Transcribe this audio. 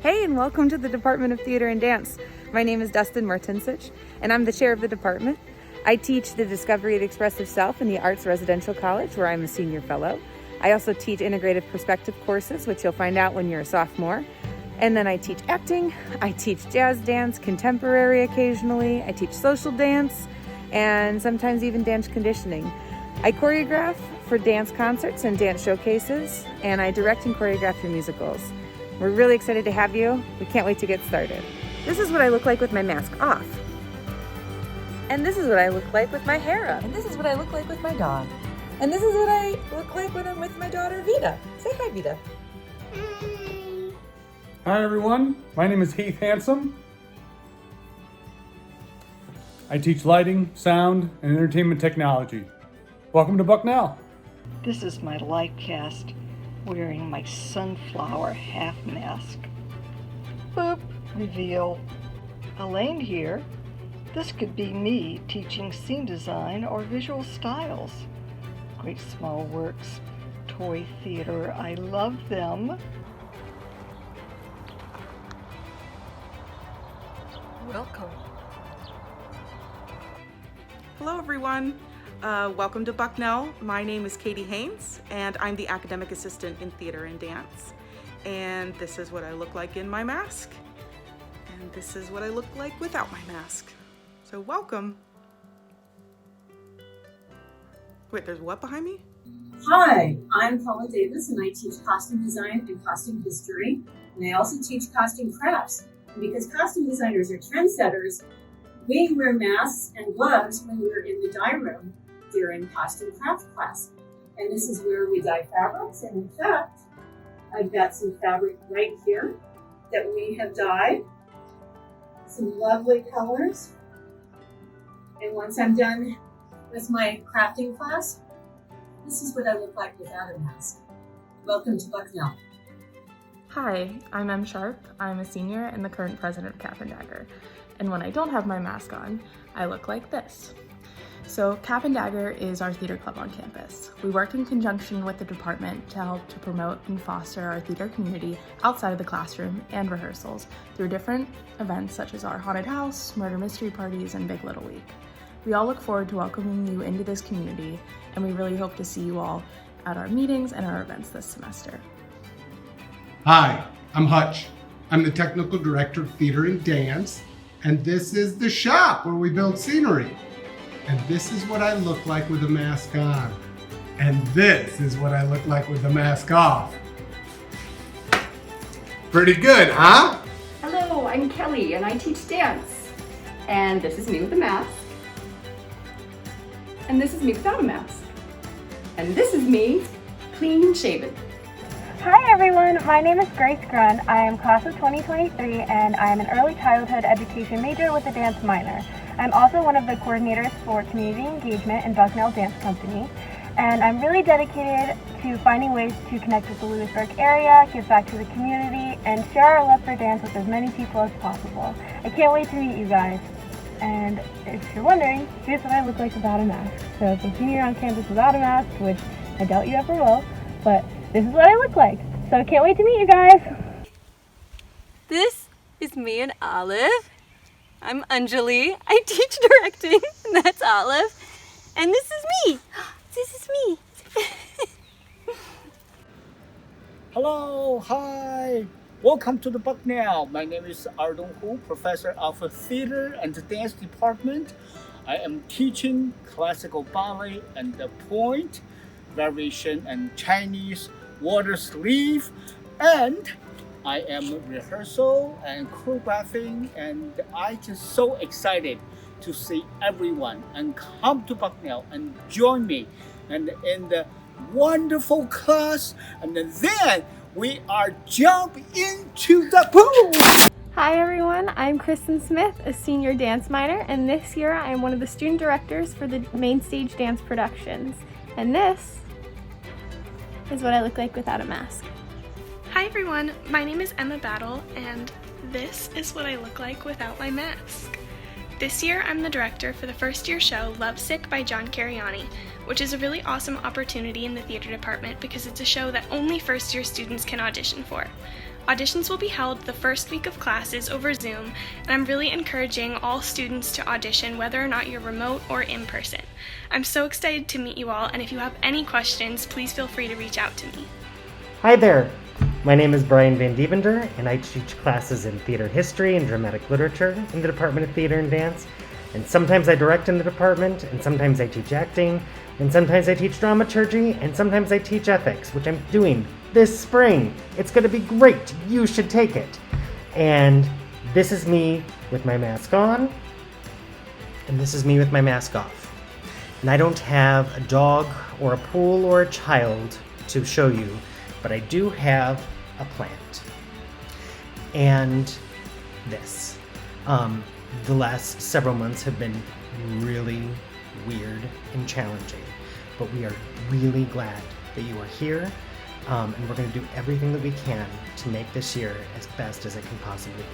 Hey, and welcome to the Department of Theater and Dance. My name is Dustin Martinsich, and I'm the chair of the department. I teach the Discovery of the Expressive Self in the Arts Residential College, where I'm a senior fellow. I also teach integrative perspective courses, which you'll find out when you're a sophomore. And then I teach acting, I teach jazz dance, contemporary occasionally, I teach social dance, and sometimes even dance conditioning. I choreograph for dance concerts and dance showcases, and I direct and choreograph your musicals. We're really excited to have you. We can't wait to get started. This is what I look like with my mask off. And this is what I look like with my hair up. And this is what I look like with my dog. And this is what I look like when I'm with my daughter, Vida. Say hi, Vida. Hi everyone, my name is Heath Handsome. I teach lighting, sound, and entertainment technology. Welcome to Bucknell. This is my life cast, wearing my sunflower half mask. Boop, reveal. Elaine here. This could be me teaching scene design or visual styles. Great Small Works, toy theater, I love them. Welcome. Hello everyone, welcome to Bucknell. My name is Katie Haynes and I'm the academic assistant in theater and dance. And this is what I look like in my mask. And this is what I look like without my mask. So welcome. Wait, there's what behind me? Hi, I'm Paula Davis and I teach costume design and costume history. And I also teach costume crafts. And because costume designers are trendsetters, we wear masks and gloves when we're in the dye room during costume craft class. And this is where we dye fabrics. And in fact, I've got some fabric right here that we have dyed. Some lovely colors. And once I'm done with my crafting class, this is what I look like without a mask. Welcome to Bucknell. Hi, I'm Em Sharp. I'm a senior and the current president of Cap and Dagger. And when I don't have my mask on, I look like this. So Cap and Dagger is our theater club on campus. We work in conjunction with the department to help to promote and foster our theater community outside of the classroom and rehearsals through different events such as our haunted house, murder mystery parties, and Big Little Week. We all look forward to welcoming you into this community, and we really hope to see you all at our meetings and our events this semester. Hi, I'm Hutch. I'm the technical director of theater and dance, and this is the shop where we build scenery. And this is what I look like with a mask on. And this is what I look like with the mask off. Pretty good, huh? Hello, I'm Kelly and I teach dance. And this is me with a mask. And this is me without a mask. And this is me clean shaven. Hi everyone, my name is Grace Grun. I am class of 2023 and I am an early childhood education major with a dance minor. I'm also one of the coordinators for community engagement in Bucknell Dance Company. And I'm really dedicated to finding ways to connect with the Lewisburg area, give back to the community, and share our love for dance with as many people as possible. I can't wait to meet you guys. And if you're wondering, here's what I look like without a mask. So if you're here on campus without a mask, which I doubt you ever will, but this is what I look like. So I can't wait to meet you guys. This is me and Olive. I'm Anjali. I teach directing, and that's Olive. And this is me. This is me. Hello, hi. Welcome to the Bucknell. My name is Ardong Hu, professor of theater and dance department. I am teaching classical ballet and the point, variation and Chinese water sleeve, and I am rehearsal and choreographing, and I just so excited to see everyone and come to Bucknell and join me and in the wonderful class, and then we are jump into the pool. Hi everyone, I'm Kristen Smith, a senior dance minor, and this year I am one of the student directors for the Main Stage Dance Productions. And this is what I look like without a mask. Hi everyone, my name is Emma Battle, and this is what I look like without my mask. This year, I'm the director for the first year show Lovesick by John Cariani, which is a really awesome opportunity in the theater department because it's a show that only first year students can audition for. Auditions will be held the first week of classes over Zoom, and I'm really encouraging all students to audition whether or not you're remote or in person. I'm so excited to meet you all, and if you have any questions, please feel free to reach out to me. Hi there! My name is Brian Van Dievender, and I teach classes in theater history and dramatic literature in the Department of Theater and Dance. And sometimes I direct in the department, and sometimes I teach acting, and sometimes I teach dramaturgy, and sometimes I teach ethics, which I'm doing this spring. It's going to be great. You should take it. And this is me with my mask on, and this is me with my mask off. And I don't have a dog or a pool or a child to show you, but I do have a plant. And this. The last several months have been really weird and challenging, but we are really glad that you are here, and we're going to do everything that we can to make this year as best as it can possibly be.